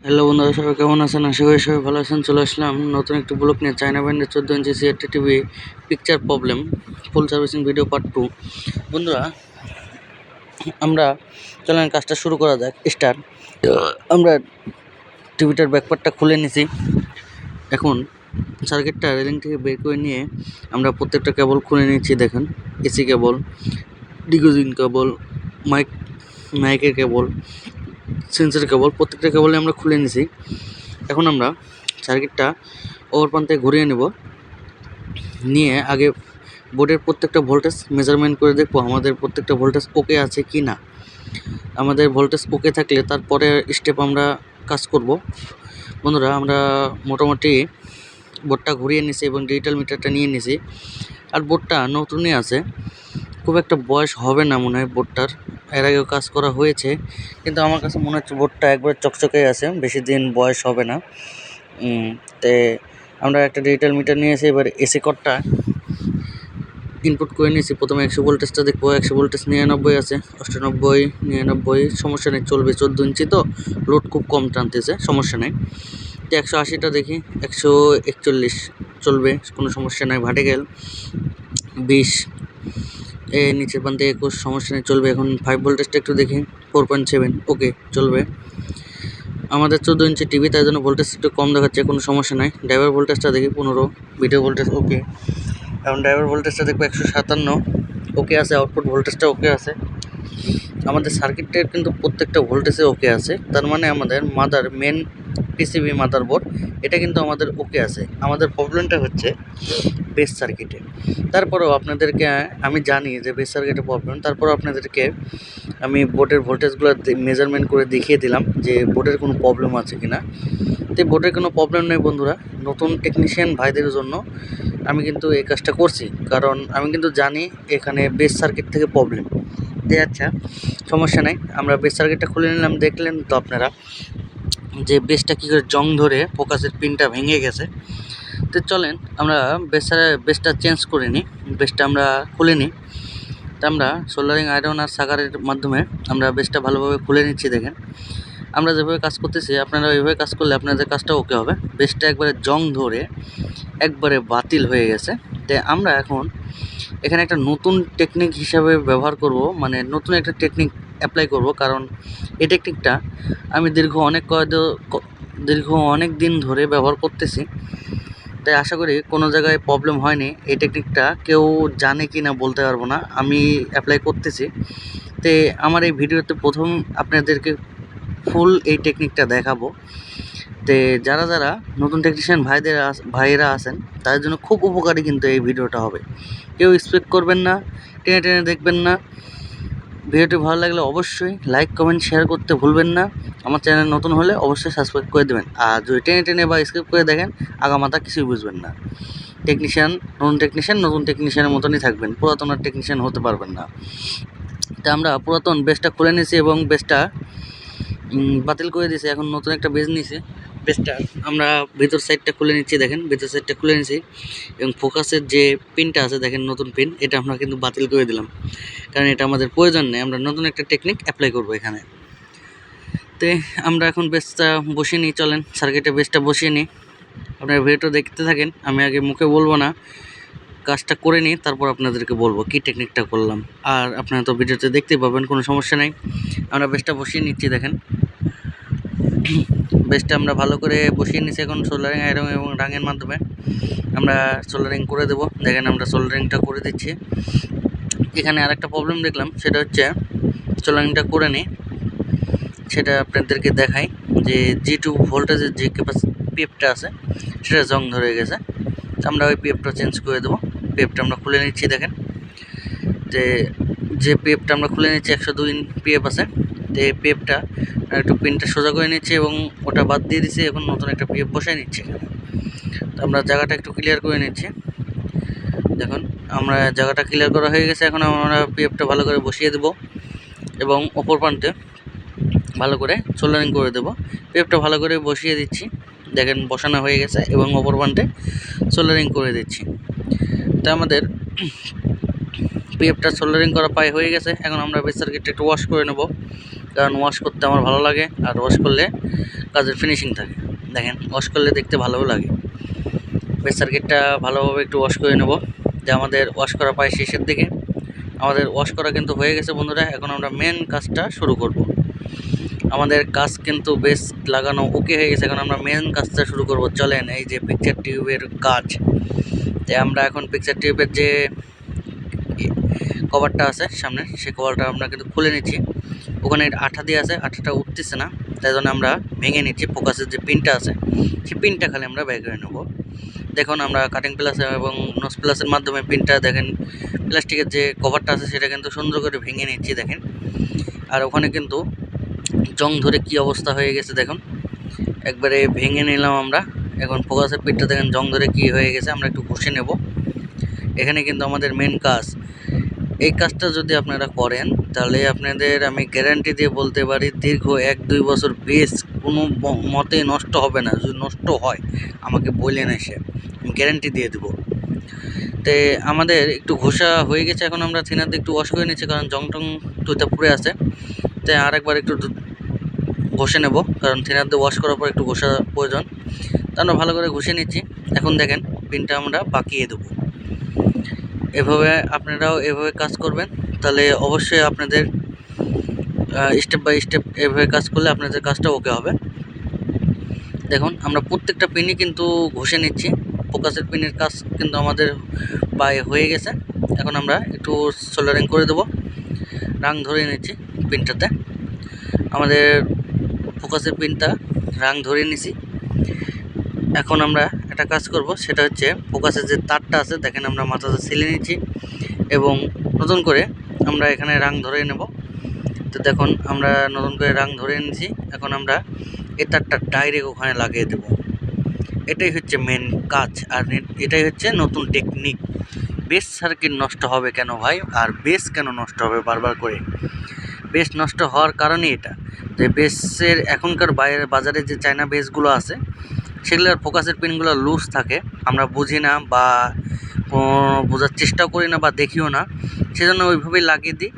Hello বন্ধুরা, সবাই কেমন আছেন? আশা করি সবাই ভালো আছেন। চলে আসলাম নতুন একটি ব্লগ নিয়ে। চায়না ব্র্যান্ডের 14 inch CRT TV picture problem full servicing video part 2। বন্ধুরা, আমরা চলেন কাজটা শুরু করা যাক। স্টার্ট। আমরা টিভিটার ব্যাকপার্টটা খুলে নিছি। এখন সার্কিটটা রেলিং থেকে বের করে নিয়ে আমরা প্রত্যেকটা কেবল খুলে নিচ্ছি। দেখেন, এসি কেবল, ডিগোজিং কেবল, মাইকের কেবল, সেন্সর কেবল, প্রত্যেকটা কেবলই আমরা খুলে নিছি। এখন আমরা সার্কিটটা ওভার প্রান্তে ঘুরিয়ে নেব। নিয়ে আগে বোর্ডের প্রত্যেকটা ভোল্টেজ মেজারমেন্ট করে দেখব আমাদের প্রত্যেকটা ভোল্টেজ ওকে আছে কি না। আমাদের ভোল্টেজ ওকে থাকলে তারপরে স্টেপ আমরা কাজ করব। বন্ধুরা, আমরা মোটামুটি বোর্ডটা ঘুরিয়ে নিছি এবং ডিজিটাল মিটারটা নিয়ে নিছি। আর বোর্ডটা নতুনই আছে, খুব একটা বয়স হবে না মনে হয় বোর্ডটার। এর আগেও কাজ করা হয়েছে, কিন্তু আমার কাছে মনে হচ্ছে বোর্ডটা একবার চকচকে আছে, বেশি দিন বয়স হবে না। তে আমরা একটা ডিজিটাল মিটার নিয়েছি। এবার এসি কর্ডটা ইনপুট করে নিয়েছি। প্রথমে 100 ভোল্টেজটা দেখবো। 100 ভোল্টেজ 99 আছে, 98, 99, সমস্যা নেই, চলবে। 14 ইঞ্চি তো লোড খুব কম টানতেছে, সমস্যা নেই। তো 180টা দেখি, 141 চলবে, কোনো সমস্যা নাই। ভার্টিক্যাল 20, নিচের প্রান্তে 21, সমস্যা নেই, চলবে। এখন 5 ভোল্টেজটা একটু দেখি, 4.7, ওকে, চলবে। আমাদের 14 ইঞ্চি টিভি, তাই জন্য ভোল্টেজ একটু কম দেখাচ্ছে, কোনো সমস্যা নাই। ড্রাইভার ভোল্টেজটা দেখি 15, ভিডিও ভোল্টেজ ওকে। এখন ড্রাইভার ভোল্টেজটা দেখবো 157, ওকে আছে। আউটপুট ভোল্টেজটা ওকে আছে। আমাদের সার্কিটের কিন্তু প্রত্যেকটা ভোল্টেজে ওকে আছে, তার মানে আমাদের মেন পিসিবি মাদারবোর্ড এটা কিন্তু আমাদের ওকে আছে। আমাদের প্রবলেমটা হচ্ছে বেস সার্কিটে। তারপরেও আপনাদেরকে আমি জানি যে বেস সার্কিটে প্রবলেম, তারপরেও আপনাদেরকে আমি বোর্ডের ভোল্টেজগুলো মেজারমেন্ট করে দেখিয়ে দিলাম যে বোর্ডের কোনো প্রবলেম আছে কি না। তো বোর্ডের কোনো প্রবলেম নেই বন্ধুরা। নতুন টেকনিশিয়ান ভাইদের জন্য আমি কিন্তু এই কাজটা করছি, কারণ আমি কিন্তু জানি এখানে বেস সার্কিট থেকে প্রবলেম। আচ্ছা, সমস্যা নাই। আমরা বেস সার্কিটটা খুলে নিলাম। দেখলেন তো আপনারা যে বেসটা কী করে জং ধরে ফোকাসের পিনটা ভেঙে গেছে। তো চলেন আমরা বেসটা চেঞ্জ করে নিই। বেসটা আমরা খুলে নিই। তা আমরা সোল্ডারিং আয়রন আর সাকারের মাধ্যমে আমরা বেসটা ভালোভাবে খুলে নিচ্ছি। দেখেন, আমরা যেভাবে কাজ করতেছি আপনারা ওইভাবে কাজ করলে আপনাদের কাজটা ওকে হবে। বেসটা একবারে জং ধরে একবারে বাতিল হয়ে গেছে। তাই আমরা এখন এখানে একটা নতুন টেকনিক হিসাবে ব্যবহার করব, মানে নতুন একটা টেকনিক অ্যাপ্লাই করব। কারণ এই টেকনিকটা আমি দীর্ঘ অনেক দিন ধরে ব্যবহার করতেছি। তাই আশা করি কোনো জায়গায় প্রবলেম হয়নি। এই টেকনিকটা কেউ জানে কি না বলতে পারবো না, আমি অ্যাপ্লাই করতেছি। তো আমার এই ভিডিওতে প্রথম আপনাদেরকে ফুল এই টেকনিকটা দেখাবো। তো যারা যারা নতুন টেকনিশিয়ান ভাইয়েরা আছেন তাদের জন্য খুব উপকারী কিন্তু এই ভিডিওটা হবে। কেউ এক্সপেক্ট করবেন না, টেনে টেনে দেখবেন না। ভিডিওটি ভালো লাগলে অবশ্যই লাইক, কমেন্ট, শেয়ার করতে ভুলবেন না। আমার চ্যানেল নতুন হলে অবশ্যই সাবস্ক্রাইব করে দেবেন। আর যদি টেনে টেনে বা স্কিপ করে দেখেন, আগামাথা কিছুই বুঝবেন না। নতুন টেকনিশিয়ানের মতনই থাকবেন, পুরাতন টেকনিশিয়ান হতে পারবেন না। তা আমরা পুরাতন বেসটা খুলে নিয়েছি এবং বেসটা বাতিল করে দিয়েছি। এখন নতুন একটা বেস নিয়েছি। বেসটা আমরা ভিতর সাইডটা খুলে নিচ্ছি। দেখেন, ভিতর সাইডটা খুলে নিয়েছি এবং ফোকাসের যে পিনটা আছে, দেখেন নতুন পিন, এটা আমরা কিন্তু বাতিল করে দিলাম, কারণ এটা আমাদের প্রয়োজন নেই। আমরা নতুন একটা টেকনিক অ্যাপ্লাই করব এখানে। তো আমরা এখন বেসটা বসিয়ে নিই। চলেন সার্কিটে বেসটা বসিয়ে নিই। আপনারা ভিডিওটা দেখতে থাকেন। আমি আগে মুখে বলবো না, কাজটা করে নিই, তারপর আপনাদেরকে বলবো কী টেকনিকটা করলাম। আর আপনারা তো ভিডিওতে দেখতেই পাবেন, কোনো সমস্যা নেই। আমরা বেসটা বসিয়ে নিচ্ছি। দেখেন, বেসটা আমরা ভালো করে বসিয়ে নিচ্ছি। এখন সোল্ডারিং আয়রন এবং রাঙের মাধ্যমে আমরা সোল্ডারিং করে দেবো। দেখেন, আমরা সোল্ডারিংটা করে দিচ্ছি। এখানে আরেকটা প্রবলেম দেখলাম, সেটা হচ্ছে সোল্ডারিংটা করে নিই, সেটা আপনাদেরকে দেখাই। যে G2 ভোল্টেজের যে পিএফটা আছে সেটা জং ধরে গেছে। আমরা ওই পিএফটা চেঞ্জ করে দেবো। পিএফটা আমরা খুলে নিচ্ছি। দেখেন, যে পিএফটা আমরা খুলে নিচ্ছি 102 পিএফ আছে। তো এই পিএফটা একটু পিনটা সোজা করে নিচ্ছি এবং ওটা বাদ দিয়ে দিচ্ছি। এখন নতুন একটা পিএফ বসাই নিচ্ছি এখানে। তো আমরা জায়গাটা একটু ক্লিয়ার করে নিচ্ছি। দেখুন, আমরা জায়গাটা ক্লিয়ার করা হয়ে গেছে। এখন আমরা পিএফটা ভালো করে বসিয়ে দেবো এবং অপর প্রান্তে ভালো করে সোল্ডারিং করে দেবো। পিএফটা ভালো করে বসিয়ে দিচ্ছি। দেখেন, বসানো হয়ে গেছে এবং অপর প্রান্তে সোল্ডারিং করে দিচ্ছি। তো আমাদের পিএফটা সোল্ডারিং করা প্রায় হয়ে গেছে। এখন আমরা বেস সার্কিটটা একটু ওয়াশ করে নেব। কারণ ওয়াশ করতে আমার ভালো লাগে, আর ওয়াশ করলে কাজের ফিনিশিং থাকে। দেখেন ওয়াশ করলে দেখতে ভালোও লাগে। বেস সার্কিটটা ভালোভাবে একটু ওয়াশ করে নেব, যে আমাদের ওয়াশ করা প্রায় শেষের দিকে। আমাদের ওয়াশ করা কিন্তু হয়ে গেছে বন্ধুরা। এখন আমরা মেন কাজটা শুরু করব। আমাদের কাজ কিন্তু বেশ লাগানো ওকে হয়ে গেছে, এখন আমরা মেন কাজটা শুরু করব। চলেন, এই যে পিকচার টিউবের কাজ, যে আমরা এখন পিকচার টিউবের যে কভারটা আছে সামনে, সেই কভারটা আমরা কিন্তু খুলে নিচ্ছি। ওখানে আঠা দিয়ে আছে, আঠাটা উঠতেছে না, তাই জন্য আমরা ভেঙে নিচ্ছি। ফোকাসের যে পিনটা আছে সেই পিনটা খালি আমরা বের করে নেব। দেখুন আমরা কাটিং প্লাস এবং নোজ প্লাসের মাধ্যমে পিনটা, দেখেন প্লাস্টিকের যে কভারটা আছে সেটা কিন্তু সুন্দর করে ভেঙে নিচ্ছি দেখেন। আর ওখানে কিন্তু জং ধরে কি অবস্থা হয়ে গেছে দেখুন, একবারে ভেঙে নিলাম আমরা। এখন ফোকাসের পিনটা দেখেন জং ধরে কি হয়ে গেছে, আমরা একটু ঘষে নেব। এখানে কিন্তু আমাদের মেন কাজ। এই কাজটা যদি আপনারা করেন তাহলে আপনাদের আমি গ্যারান্টি দিয়ে বলতে পারি দীর্ঘ 1-2 বছর বেশ কোনো মতে নষ্ট হবে না। যদি নষ্ট হয় আমাকে বললেন এসে, আমি গ্যারান্টি দিয়ে দেবো। তো আমাদের একটু ঘষা হয়ে গেছে, এখন আমরা থিনার দিয়ে একটু ওয়াশ করে নিচ্ছি, কারণ জং টং টুইটা পুড়ে আছে। তাই আরেকবার একটু ঘষে নেব, কারণ থিনার দিয়ে ওয়াশ করার পর একটু ঘষা প্রয়োজন। তা আমরা ভালো করে ঘষে নিচ্ছি। এখন দেখেন পিনটা আমরা বাঁকিয়ে দেবো। এভাবে আপনারাও এভাবে কাজ করবেন, তাহলে অবশ্যই আপনাদের স্টেপ বাই স্টেপ এভাবে কাজ করলে আপনাদের কাজটা ওকে হবে। দেখুন আমরা প্রত্যেকটা পিনই কিন্তু ঘষে নিচ্ছি। ফোকাসের পিনের কাজ কিন্তু আমাদের প্রায় হয়ে গেছে। এখন আমরা একটু সোল্ডারিং করে দেবো, রাং ধরিয়ে নিচ্ছি পিনটাতে। আমাদের ফোকাসের পিনটা রাং ধরিয়ে নিছি। এখন আমরা একটা কাজ করব, সেটা হচ্ছে ফোকাসের যে তারটা আছে দেখেন আমরা মাথাটা ছিলে নিচ্ছি এবং নতুন করে আমরা এখানে রাং ধরিয়ে নেব। তো দেখুন আমরা নতুন করে রাং ধরে নিয়েছি। এখন আমরা এই তারটা ডাইরেক্ট ওখানে লাগিয়ে দেব। এটাই হচ্ছে মেন কাজ, আর এটাই হচ্ছে নতুন টেকনিক। বেস সার্কিট নষ্ট হবে কেন ভাই, আর বেস কেন নষ্ট হবে বারবার করে? বেস নষ্ট হওয়ার কারণই এটা, যে বেসের এখনকার বাজারে যে চায়না বেসগুলো আছে সেগুলোর ফোকাসের পিনগুলো লুজ থাকে, আমরা বুঝি না বা বোঝার চেষ্টাও করি না বা দেখিও না, সেজন্য ওইভাবেই লাগিয়ে দিই।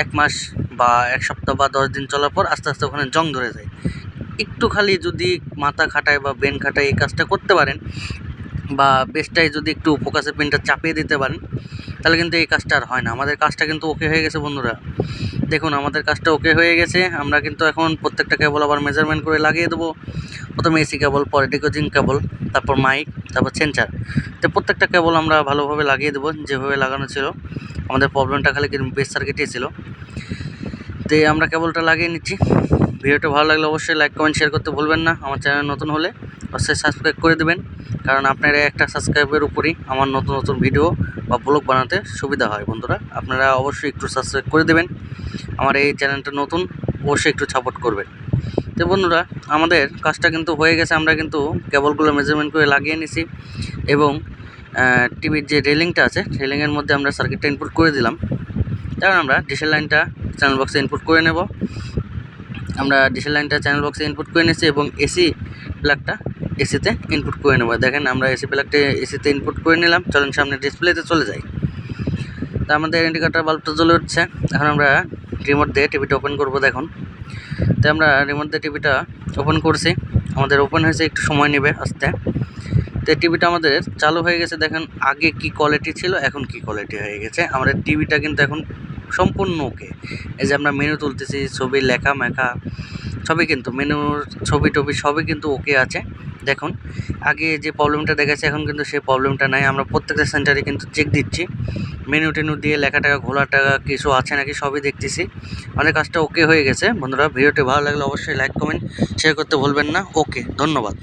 1 মাস বা 1 সপ্তাহ বা 10 দিন চলার পর আস্তে আস্তে ওখানে জং ধরে যায়। একটু খালি যদি মাথা খাটায় বা ব্রেন খাটায় এই কাজটা করতে পারেন, বা বেসটায় যদি একটু ফোকাসের পিনটা চাপিয়ে দিতে পারেন, তাহলে কিন্তু এই কাজটা আর হয় না। আমাদের কাজটা কিন্তু ওকে হয়ে গেছে বন্ধুরা। দেখুন আমাদের কাজটা ওকে হয়ে গেছে। আমরা কিন্তু এখন প্রত্যেকটা কেবল আবার মেজারমেন্ট করে লাগিয়ে দেবো। প্রথমে এসি কেবল, পরে ডিকোজিং কেবল, তারপর মাইক, তারপর সেন্সার। তো প্রত্যেকটা কেবল আমরা ভালোভাবে লাগিয়ে দেবো যেভাবে লাগানো ছিল। আমাদের প্রবলেমটা খালি কিন্তু বেস সার্কিটই ছিল। তো আমরা কেবলটা লাগিয়ে নিচ্ছি। ভিডিওটা ভালো লাগলে অবশ্যই লাইক কমেন্ট শেয়ার করতে ভুলবেন না। আমার চ্যানেল নতুন হলে অবশ্যই সাবস্ক্রাইব করে দেবেন, কারণ আপনারা একটা সাবস্ক্রাইবের উপরই আমার নতুন নতুন ভিডিও বা ব্লগ বানাতে সুবিধা হয়। বন্ধুরা আপনারা অবশ্যই একটু সাবস্ক্রাইব করে দেবেন। আমার এই চ্যানেলটা নতুন, অবশ্যই একটু সাপোর্ট করবেন। তো বন্ধুরা আমাদের কাজটা কিন্তু হয়ে গেছে। আমরা কিন্তু কেবলগুলো মেজারমেন্ট করে লাগিয়ে নিছি এবং টিভির যে রেলিংটা আছে রেলিংয়ের মধ্যে আমরা সার্কিটটা ইনপুট করে দিলাম। তারপর আমরা ডিসেল লাইনটা চ্যানেল বক্সে ইনপুট করে নেব। আমরা ডিসেল লাইনটা চ্যানেল বক্সে ইনপুট করে নিয়েছি এবং এসি প্লাগটা এসিতে ইনপুট করে নেব। দেখেন আমরা এসি প্লাগটা এসিতে ইনপুট করে নিলাম। চলেন সামনে ডিসপ্লেতে চলে যাই। তা আমাদের ইন্ডিকেটর বাল্বটা জ্বলে উঠছে। এখন আমরা রিমোট দিয়ে টিভিটা ওপেন করব। দেখুন তো আমরা রিমোট দিয়ে টিভিটা ওপেন করছি। আমাদের ওপেন হয়েছে, একটু সময় নেবে আসতে। তো টিভিটা আমাদের চালু হয়ে গেছে। দেখেন আগে কি কোয়ালিটি ছিল, এখন কি কোয়ালিটি হয়ে গেছে। আমাদের টিভিটা কিন্তু এখন সম্পূর্ণ ওকে। এই যে আমরা মেনু তুলতেছি, ছবি লেখা মেখা সবই কিন্তু মেনুর ছবি টবি সবই কিন্তু ওকে আছে। দেখুন আগে যে প্রবলেমটা দেখাচ্ছে এখন কিন্তু সেই প্রবলেমটা নাই। আমরা প্রত্যেকটা সেন্টারে কিন্তু চেক দিচ্ছি, মেনু টেনু দিয়ে লেখা টাকা ঘোলা টাকা কিছু আছে নাকি সবই দেখতেছি। আমাদের কাজটা ওকে হয়ে গেছে বন্ধুরা। ভিডিওটি ভালো লাগলে অবশ্যই লাইক কমেন্ট শেয়ার করতে ভুলবেন না। ওকে, ধন্যবাদ।